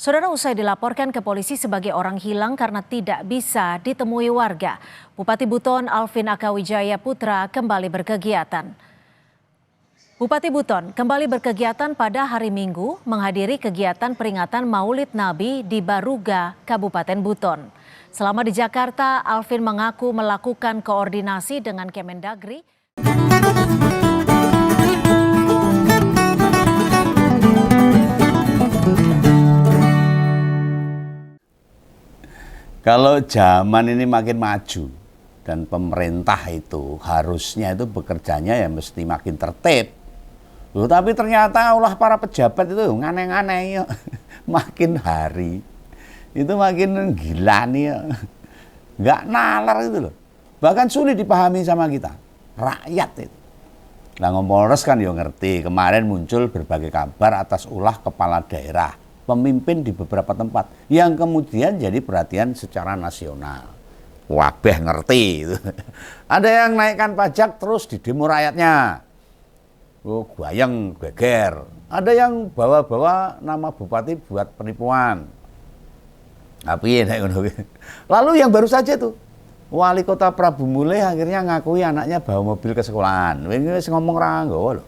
Saudara, usai dilaporkan ke polisi sebagai orang hilang karena tidak bisa ditemui warga, Bupati Buton Alvin Akawijaya Putra kembali berkegiatan. Bupati Buton kembali berkegiatan pada hari Minggu menghadiri kegiatan peringatan Maulid Nabi di Baruga, Kabupaten Buton. Selama di Jakarta, Alvin mengaku melakukan koordinasi dengan Kemendagri. Kalau zaman ini makin maju dan pemerintah itu harusnya itu bekerjanya ya mesti makin tertib. Loh, tapi ternyata ulah para pejabat itu aneh-aneh ya. Makin hari itu makin gila nih ya. Nggak nalar itu loh. Bahkan sulit dipahami sama kita, rakyat itu. Nah, Polres kan ya ngerti, kemarin muncul berbagai kabar atas ulah kepala daerah, pemimpin di beberapa tempat yang kemudian jadi perhatian secara nasional. Wabeh ngerti itu. Ada yang naikkan pajak terus di demo rakyatnya. Oh, goyang geger. Ada yang bawa-bawa nama bupati buat penipuan. Tapi lalu yang baru saja tuh Wali Kota Prabu Muleh akhirnya ngakui anaknya bawa mobil ke sekolahan. Ini ngomong ranggo loh.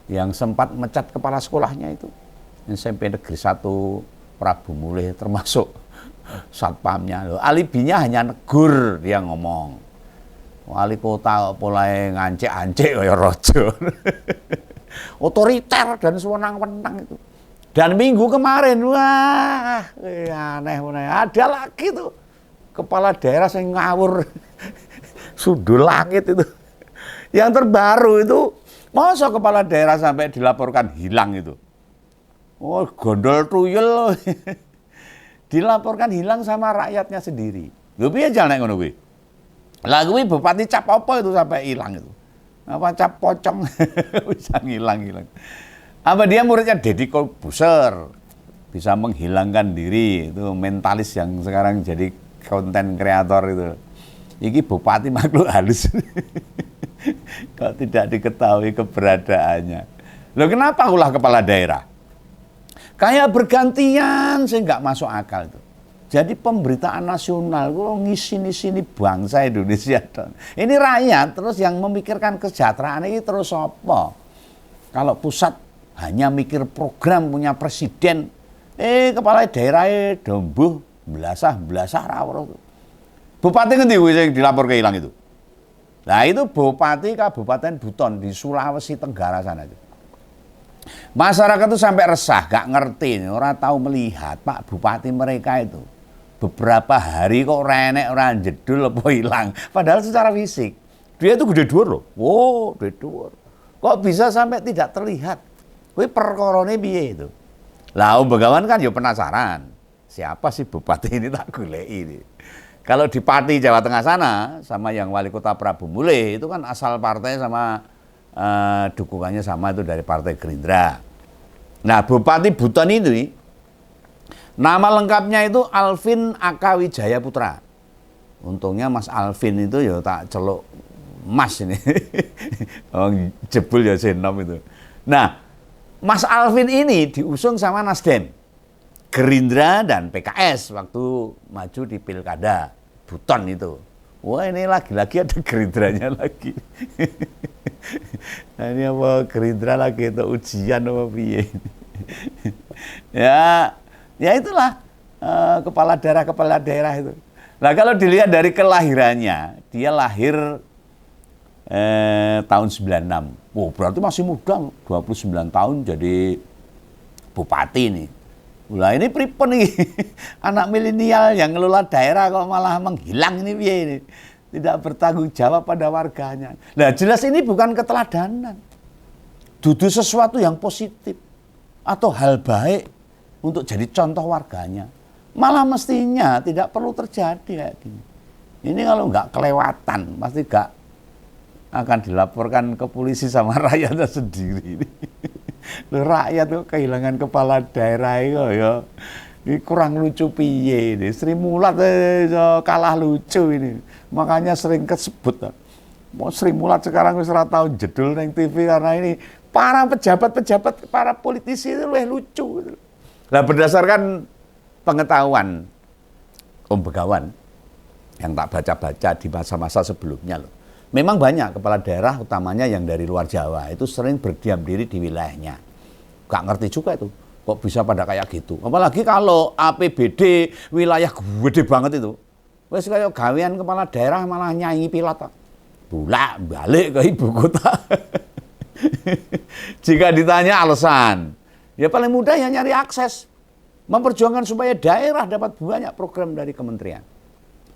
Yang sempat mecat kepala sekolahnya itu SMP Negeri 1 Prabu Muleh termasuk satpamnya loh. Alibinya hanya negur, dia ngomong. Wali kota mulai ngancek-ancek kaya raja. Otoriter dan sewenang-wenang itu. Dan minggu kemarin, wah, aneh. Ada lagi tuh kepala daerah yang ngawur sudul langit itu. Yang terbaru itu, masa kepala daerah sampai dilaporkan hilang itu. Oh, gondol tuyul. Dilaporkan hilang sama rakyatnya sendiri. Lho piye jalan ngono kuwi? Lah kuwi bupati cap apa itu sampai hilang itu? Apa cap pocong bisa ngilang-hilang. Apa dia muridnya Deddy Corbuzier bisa menghilangkan diri, itu mentalis yang sekarang jadi konten kreator itu. Iki bupati makhluk halus. Kok tidak diketahui keberadaannya. Loh, kenapa ulah kepala daerah? Kayak bergantian sih nggak masuk akal itu. Jadi pemberitaan nasional kok ngisi-sini bangsa Indonesia. Ini rakyat terus yang memikirkan kesejahteraan ini terus apa? Kalau pusat hanya mikir program punya presiden, kepala daerah dombuh belasah rawuh. Bupati ngendi yang dilapor ke hilang itu? Nah, itu Bupati Kabupaten Buton di Sulawesi Tenggara sana itu. Masyarakat itu sampai resah, gak ngerti, orang tahu melihat Pak Bupati mereka itu beberapa hari kok renek orang jedul apa hilang. Padahal secara fisik dia itu gede dhuwur loh. Wow, gede dhuwur. Kok bisa sampai tidak terlihat? Kuwi perkorone piye itu? Lah Om Begawan kan ya penasaran. Siapa sih bupati ini tak goleki ini. Kalau di Pati Jawa Tengah sana sama yang wali kota Prabu Muleh itu kan asal partai sama dukungannya sama itu dari Partai Gerindra. Nah, Bupati Buton ini nama lengkapnya itu Alvin Akawijaya Putra. Untungnya Mas Alvin itu ya tak celuk Mas ini. Oh, jebul ya senom itu. Nah, Mas Alvin ini diusung sama Nasdem, Gerindra dan PKS waktu maju di Pilkada Buton itu. Wah, ini lagi-lagi ada Gerindranya lagi. Nah, ini apa Gerindra lagi itu ujian apa piye? Ya itulah kepala daerah itu. Nah, kalau dilihat dari kelahirannya, dia lahir tahun 96. Oh, berarti masih muda, 29 tahun jadi bupati nih. Lah ini pripun nih, anak milenial yang ngelola daerah kok malah menghilang ini piye ini. Tidak bertanggung jawab pada warganya. Nah, jelas ini bukan keteladanan. Dudu sesuatu yang positif atau hal baik untuk jadi contoh warganya. Malah mestinya tidak perlu terjadi kayak gini. Ini kalau nggak kelewatan, pasti nggak akan dilaporkan ke polisi sama rakyatnya sendiri. Loh, rakyat tuh kehilangan kepala daerah itu ya. Ini kurang lucu piye ini. Sri Mulat kalah lucu ini. Makanya sering kesebut. Mau Sri Mulat sekarang wis ora tau jedul nang TV karena ini para pejabat-pejabat, para politisi itu lucu. Nah, berdasarkan pengetahuan Om Begawan yang tak baca-baca di masa-masa sebelumnya loh. Memang banyak kepala daerah utamanya yang dari luar Jawa itu sering berdiam diri di wilayahnya. Gak ngerti juga itu, kok bisa pada kayak gitu. Apalagi kalau APBD wilayah gede banget itu. Wes kayak gawean kepala daerah malah nyanyi pilot. Bulak balik ke ibu kota. Jika ditanya alasan, ya paling mudah ya nyari akses. Memperjuangkan supaya daerah dapat banyak program dari kementerian.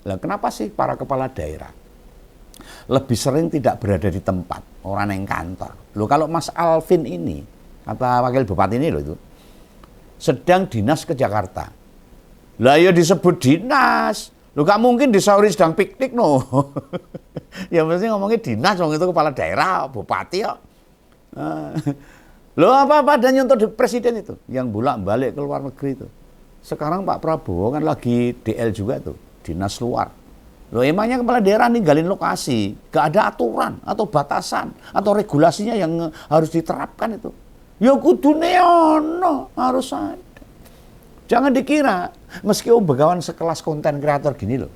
Lah kenapa sih para kepala daerah lebih sering tidak berada di tempat, orang yang kantor? Loh kalau Mas Alvin ini, kata wakil bupati ini loh itu, sedang dinas ke Jakarta. Lah ya disebut dinas. Loh gak mungkin disauri sedang piknik no. Ya mesti ngomongnya dinas, wong itu kepala daerah, bupati ya. Loh apa-apa ada nyontoh presiden itu yang bolak-balik ke luar negeri itu. Sekarang Pak Prabowo kan lagi DL juga tuh, dinas luar. Loh emangnya kepala daerah ninggalin lokasi, gak ada aturan atau batasan atau regulasinya yang harus diterapkan itu. Ya kudune ono, harus ada. Jangan dikira meski Om Begawan sekelas konten kreator gini loh.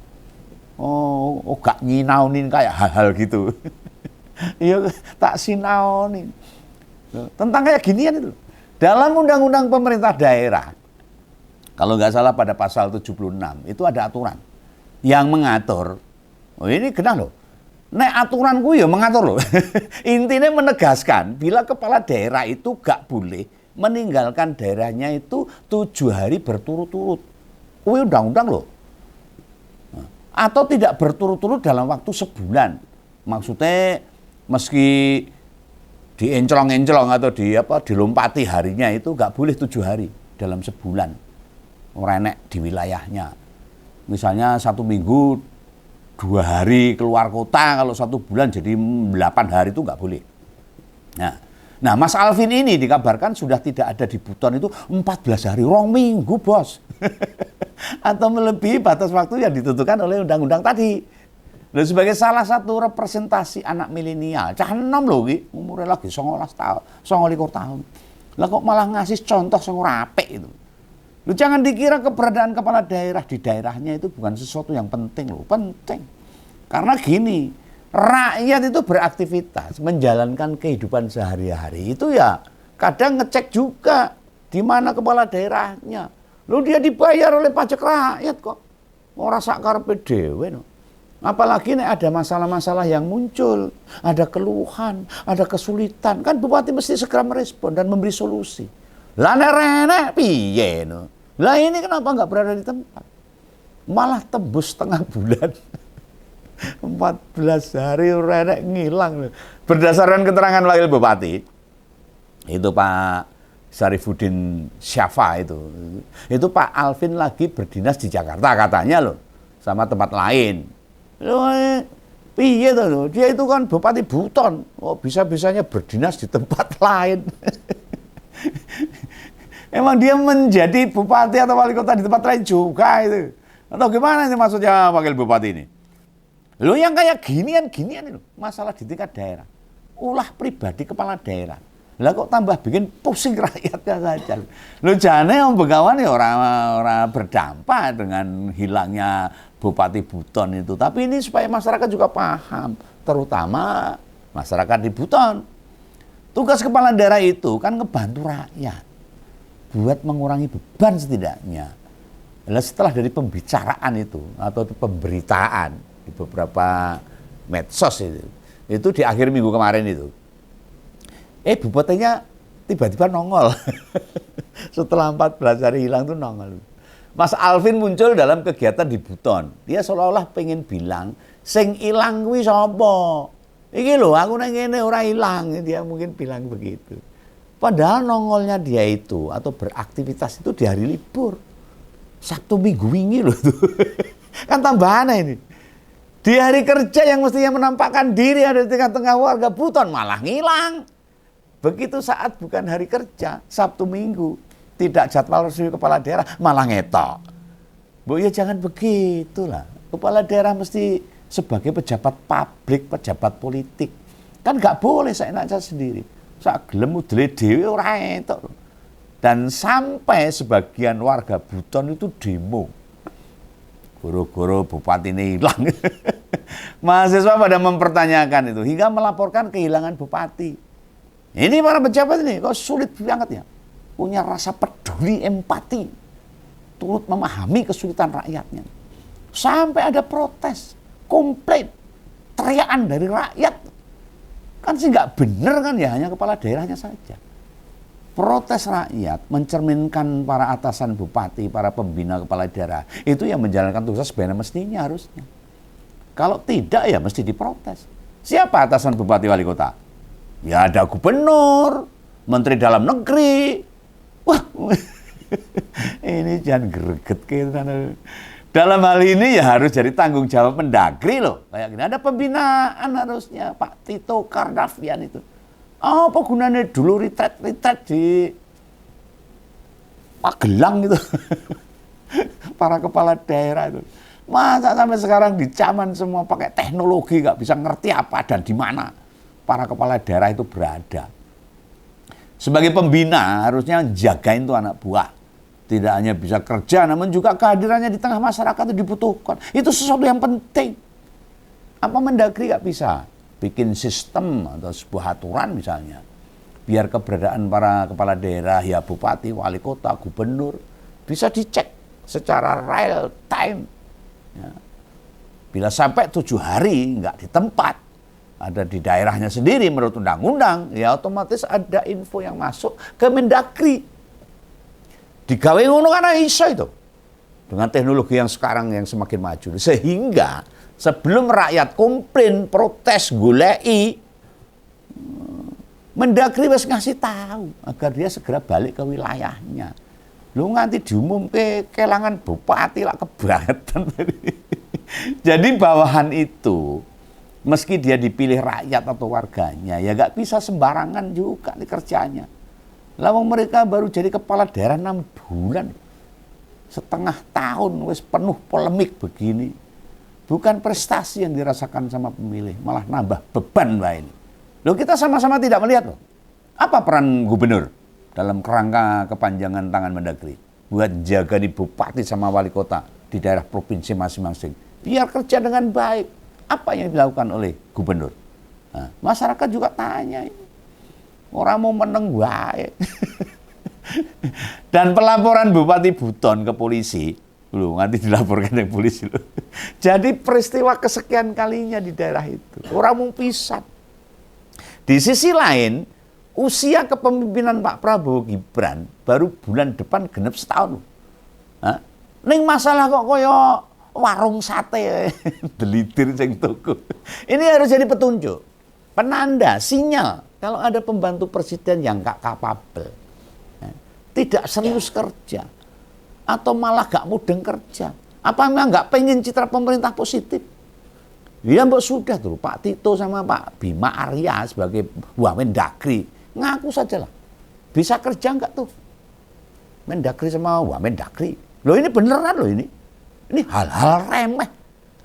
Oh gak nyinaunin kayak hal-hal gitu. Ya tak sinaunin. Tentang kayak ginian itu. Dalam undang-undang pemerintah daerah, kalau nggak salah pada pasal 76, itu ada aturan yang mengatur, oh ini kena loh, nek aturan gue ya mengatur loh. Intinya menegaskan, bila kepala daerah itu gak boleh meninggalkan daerahnya itu 7 hari berturut-turut. Kuwi undang-undang loh. Atau tidak berturut-turut dalam waktu sebulan. Maksudnya meski diencolong-encolong atau dilompati harinya itu nggak boleh 7 hari dalam sebulan. Orang enek di wilayahnya. Misalnya 1 minggu 2 hari keluar kota, kalau 1 bulan jadi 8 hari itu nggak boleh. Nah Mas Alvin ini dikabarkan sudah tidak ada di Buton itu 14 hari, 2 minggu bos. Atau melebihi batas waktu yang ditentukan oleh undang-undang tadi. Dan sebagai salah satu representasi anak milenial, cah enom loh ki, umurnya lagi 19 tahun, 29 tahun. Lah kok malah ngasih contoh sing ora apik itu. Lu jangan dikira keberadaan kepala daerah di daerahnya itu bukan sesuatu yang penting loh, penting. Karena gini, rakyat itu beraktivitas, menjalankan kehidupan sehari-hari itu ya kadang ngecek juga di mana kepala daerahnya. Lu dia dibayar oleh pajak rakyat kok. Ora sak karepe dhewe no. Apalagi nih ada masalah-masalah yang muncul, ada keluhan, ada kesulitan, kan bupati mesti segera merespon dan memberi solusi. Lah nek piye no? Lah ini kenapa nggak berada di tempat? Malah tembus setengah bulan. 14 hari renek ngilang. Berdasarkan keterangan wakil bupati, itu Pak Syarifuddin Syafa itu Pak Alvin lagi berdinas di Jakarta katanya loh, sama tempat lain. Loh, piye tuh? Dia itu kan Bupati Buton. Oh, bisa-bisanya berdinas di tempat lain. Emang dia menjadi bupati atau wali kota di tempat lain juga itu? Atau gimana ini maksudnya wakil bupati ini? Loh yang kayak ginian itu masalah di tingkat daerah. Ulah pribadi kepala daerah. Lah kok tambah bikin pusing rakyatnya saja. Loh jane Om Begawan ya orang berdampak dengan hilangnya Bupati Buton itu. Tapi ini supaya masyarakat juga paham, terutama masyarakat di Buton. Tugas kepala daerah itu kan ngebantu rakyat buat mengurangi beban setidaknya. Nah, setelah dari pembicaraan itu atau pemberitaan di beberapa medsos itu di akhir minggu kemarin itu, bupatinya tiba-tiba nongol. Setelah 14 hari hilang tuh nongol. Mas Alvin muncul dalam kegiatan di Buton. Dia seolah-olah pengen bilang, sing ilang kuwi sapa? Iki lho, aku nang ngene ora ilang. Dia mungkin bilang begitu. Padahal nongolnya dia itu atau beraktivitas itu di hari libur. Sabtu Minggu wingi loh tuh. Kan tambahan ini. Di hari kerja yang mestinya menampakkan diri ada di tengah-tengah warga Buton malah ngilang. Begitu saat bukan hari kerja, Sabtu Minggu, tidak jadwal resmi kepala daerah, malah ngetok. Bu ya jangan begitulah. Kepala daerah mesti sebagai pejabat publik, pejabat politik. Kan nggak boleh seenaknya sendiri. Sak gelem udele dhewe ora entuk. Dan sampai sebagian warga Buton itu demo. Goro-goro bupati ini hilang. Mahasiswa pada mempertanyakan itu hingga melaporkan kehilangan bupati. Ini para pejabat ini kok sulit banget ya. Punya rasa peduli, empati, turut memahami kesulitan rakyatnya. Sampai ada protes, komplain, teriakan dari rakyat. Kan sih nggak bener kan ya, hanya kepala daerahnya saja. Protes rakyat mencerminkan para atasan bupati, para pembina kepala daerah. Itu yang menjalankan tugas sebagaimana mestinya harusnya. Kalau tidak ya mesti diprotes. Siapa atasan bupati wali kota? Ya ada gubernur, menteri dalam negeri. Wah, ini jangan greget kita. Dalam hal ini ya harus jadi tanggung jawab Mendagri loh. Kayak gini, ada pembinaan harusnya Pak Tito Karnavian itu. Oh, apa gunanya dulu retret di Magelang itu. Para kepala daerah itu. Masa sampai sekarang dicaman semua pakai teknologi, nggak bisa ngerti apa dan di mana para kepala daerah itu berada. Sebagai pembina harusnya jagain tuh anak buah. Tidak hanya bisa kerja, namun juga kehadirannya di tengah masyarakat itu dibutuhkan. Itu sesuatu yang penting. Apa Mendagri nggak bisa bikin sistem atau sebuah aturan misalnya, biar keberadaan para kepala daerah, ya bupati, wali kota, gubernur, bisa dicek secara real time. Ya. Bila sampai 7 hari nggak di tempat, ada di daerahnya sendiri menurut undang-undang, ya otomatis ada info yang masuk ke Mendagri. Digawe ngono karena iso itu. Dengan teknologi yang sekarang yang semakin maju. Sehingga sebelum rakyat komplain, protes, goleki, Mendagri wis ngasih tahu agar dia segera balik ke wilayahnya. Lu nganti diumumke kelangan bupati lah kebangetan. Jadi bawahan itu meski dia dipilih rakyat atau warganya ya gak bisa sembarangan juga nih kerjanya. Lawang mereka baru jadi kepala daerah 6 bulan. Setengah tahun wis penuh polemik begini. Bukan prestasi yang dirasakan sama pemilih, malah nambah beban Mbak ini. Loh kita sama-sama tidak melihat loh. Apa peran gubernur dalam kerangka kepanjangan tangan Mendagri? Buat jaga di bupati sama wali kota di daerah provinsi masing-masing. Biar kerja dengan baik. Apa yang dilakukan oleh gubernur? Nah, masyarakat juga tanya. Orang mau meneng baik. Dan pelaporan Bupati Buton ke polisi, loh, nanti dilaporkan ke polisi loh. Jadi peristiwa kesekian kalinya di daerah itu. Orang mau pisah. Di sisi lain, usia kepemimpinan Pak Prabowo Gibran baru bulan depan genep setahun. Hah? Ning masalah kok koyo warung sate delitir sing toko. Ini harus jadi petunjuk, penanda, sinyal kalau ada pembantu presiden yang gak kapabel, tidak serius kerja, atau malah gak mudeng kerja. Apa memang gak pengen citra pemerintah positif? Ya mbak sudah tuh Pak Tito sama Pak Bima Arya sebagai Wamendagri ngaku saja lah. Bisa kerja nggak tuh Mendagri sama Wamendagri? Loh ini beneran loh ini. Ini hal-hal remeh.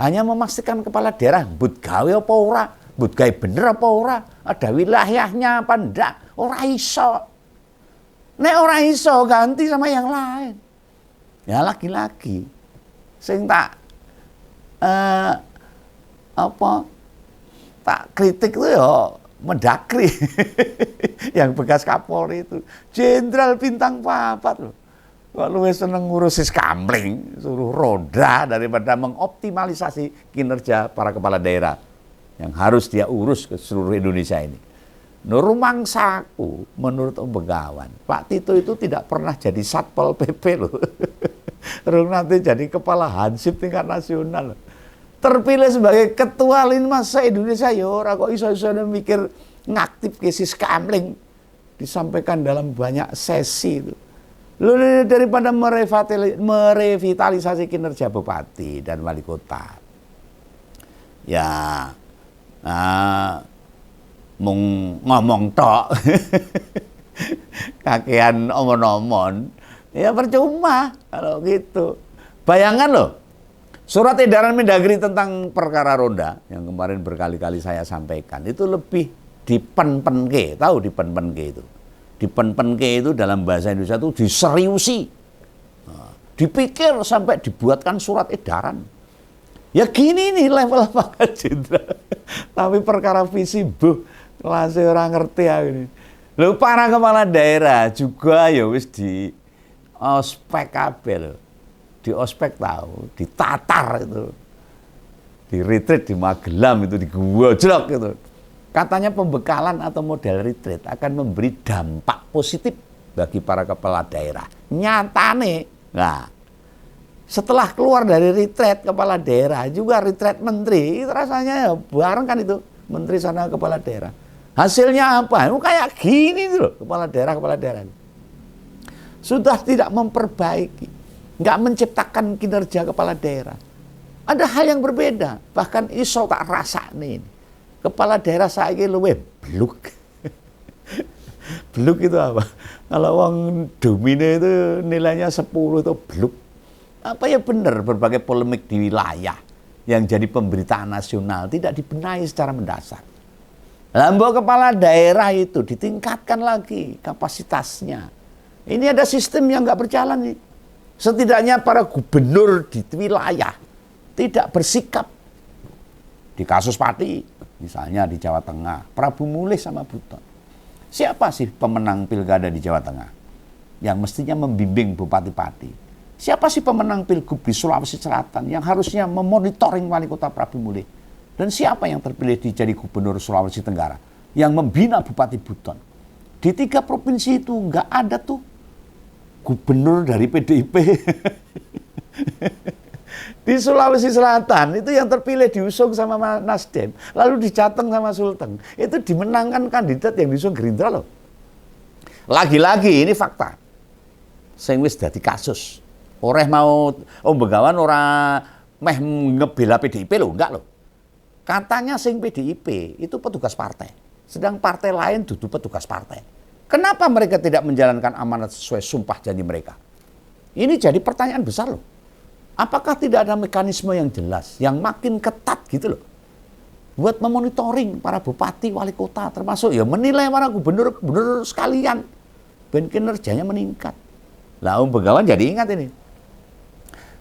Hanya memastikan kepala daerah but gawe apa ora, but gawe bener apa ora, ada wilayahnya apa ndak, ora iso. Nek ora iso ganti sama yang lain. Ya lagi-lagi sing tak tak kritik itu ya Mendagri yang bekas Kapolri itu Jenderal bintang 4 loh. Kok lu seneng ngurusin kamling, suruh roda daripada mengoptimalisasi kinerja para kepala daerah yang harus dia urus ke seluruh Indonesia ini. Nurumangsaku menurut Om Begawan, Pak Tito itu tidak pernah jadi Satpol PP loh. Terus nanti jadi kepala Hansip tingkat nasional. Terpilih sebagai ketua Lini Masa Indonesia ya ora kok iso-iso mikir ngaktif kesis kamling disampaikan dalam banyak sesi itu. Lu daripada merevitalisasi kinerja bupati dan wali kota. Ya mung ngomong tok. Kakean omon-omon. Ya percuma kalau gitu. Bayangkan loh. Surat edaran Mendagri tentang perkara ronda yang kemarin berkali-kali saya sampaikan itu lebih dipen-penke, tahu dipen-penke itu. Dipen-penke itu dalam bahasa Indonesia itu diseriusi. Dipikir sampai dibuatkan surat edaran. Ya gini nih level pangkat jenderal. Tapi perkara visi kelasnya orang ngerti ya ini. Lalu para kepala daerah juga ya wis di ospek kabeh lho. Di ospek tahu, ditatar itu. Di retreat di Magelang itu digojlok gitu. Katanya pembekalan atau model retreat akan memberi dampak positif bagi para kepala daerah. Nyatane, nah, setelah keluar dari retreat kepala daerah juga retreat menteri, itu rasanya ya bareng kan itu menteri sana kepala daerah. Hasilnya apa? Kayak gini tuh loh, kepala daerah. Sudah tidak memperbaiki, nggak menciptakan kinerja kepala daerah. Ada hal yang berbeda, bahkan iso tak rasa nih. Kepala daerah saiki luwih bluk. Bluk itu apa? Kalau uang domine itu nilainya 10 itu bluk. Apa ya benar berbagai polemik di wilayah yang jadi pemberitaan nasional tidak dibenahi secara mendasar. Lambok kepala daerah itu ditingkatkan lagi kapasitasnya. Ini ada sistem yang nggak berjalan nih. Setidaknya para gubernur di wilayah tidak bersikap. Di kasus Pati, misalnya di Jawa Tengah, Prabu Mulih sama Buton. Siapa sih pemenang pilkada di Jawa Tengah? Yang mestinya membimbing Bupati Pati. Siapa sih pemenang pilgub di Sulawesi Selatan yang harusnya memonitoring wali kota Prabu Mulih? Dan siapa yang terpilih jadi gubernur Sulawesi Tenggara? Yang membina Bupati Buton. Di 3 provinsi itu nggak ada tuh gubernur dari PDIP. Di Sulawesi Selatan itu yang terpilih diusung sama Nasdem, lalu dicateng sama Sulteng. Itu dimenangkan kandidat yang diusung Gerindra loh. Lagi-lagi ini fakta. Sing wis dadi kasus. Oreh mau Begawan ora meh ngebela PDIP loh, enggak loh. Katanya sing PDIP itu petugas partai. Sedang partai lain duduk petugas partai. Kenapa mereka tidak menjalankan amanat sesuai sumpah janji mereka? Ini jadi pertanyaan besar loh. Apakah tidak ada mekanisme yang jelas, yang makin ketat gitu loh, buat memonitoring para bupati, wali kota, termasuk ya menilai para gubernur sekalian, ben kinerjanya meningkat. Lah Begawan jadi ingat ini.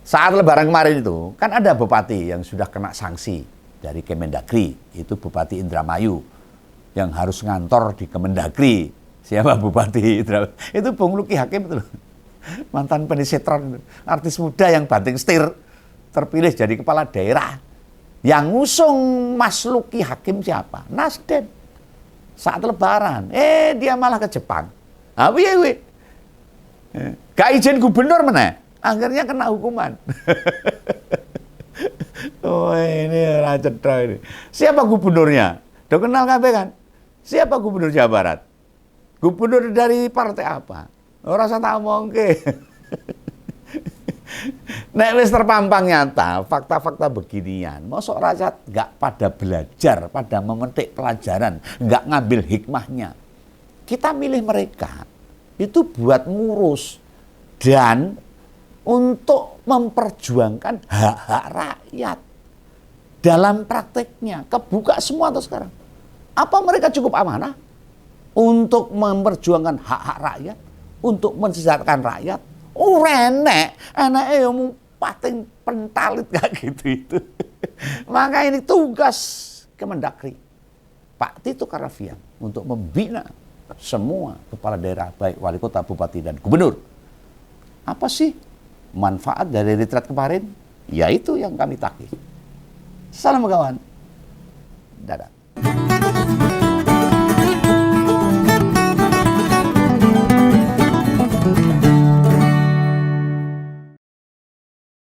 Saat Lebaran kemarin itu, kan ada bupati yang sudah kena sanksi dari Kemendagri, itu Bupati Indramayu, yang harus ngantor di Kemendagri. Siapa Bupati Indramayu? Itu Bung Luki Hakim itu loh. Mantan penisetron, artis muda yang banting setir, terpilih jadi kepala daerah. Yang ngusung Mas Luki Hakim siapa? Nasdem. Saat Lebaran, dia malah ke Jepang. Piye kuwi? Gak izin gubernur mana? Akhirnya kena hukuman. Oh ini racetro ini. Siapa gubernurnya? Udah kenal kabeh kan? Siapa gubernur Jawa Barat? Gubernur dari partai apa? Ora usah tak omongke. Nek wis terpampang nyata fakta-fakta beginian, mosok rakyat nggak pada belajar, pada memetik pelajaran, nggak ngambil hikmahnya. Kita milih mereka itu buat ngurus dan untuk memperjuangkan hak-hak rakyat. Dalam prakteknya kebuka semua tuh sekarang. Apa mereka cukup amanah untuk memperjuangkan hak-hak rakyat? Untuk mensejahterakan rakyat, renek, anaknya yang pating pentalit gak gitu itu. Maka ini tugas Kemendagri, Pak Tito Karnavian, untuk membina semua kepala daerah, baik wali kota, bupati, dan gubernur. Apa sih manfaat dari retret kemarin? Ya itu yang kami tagih. Salam kawan, dadah.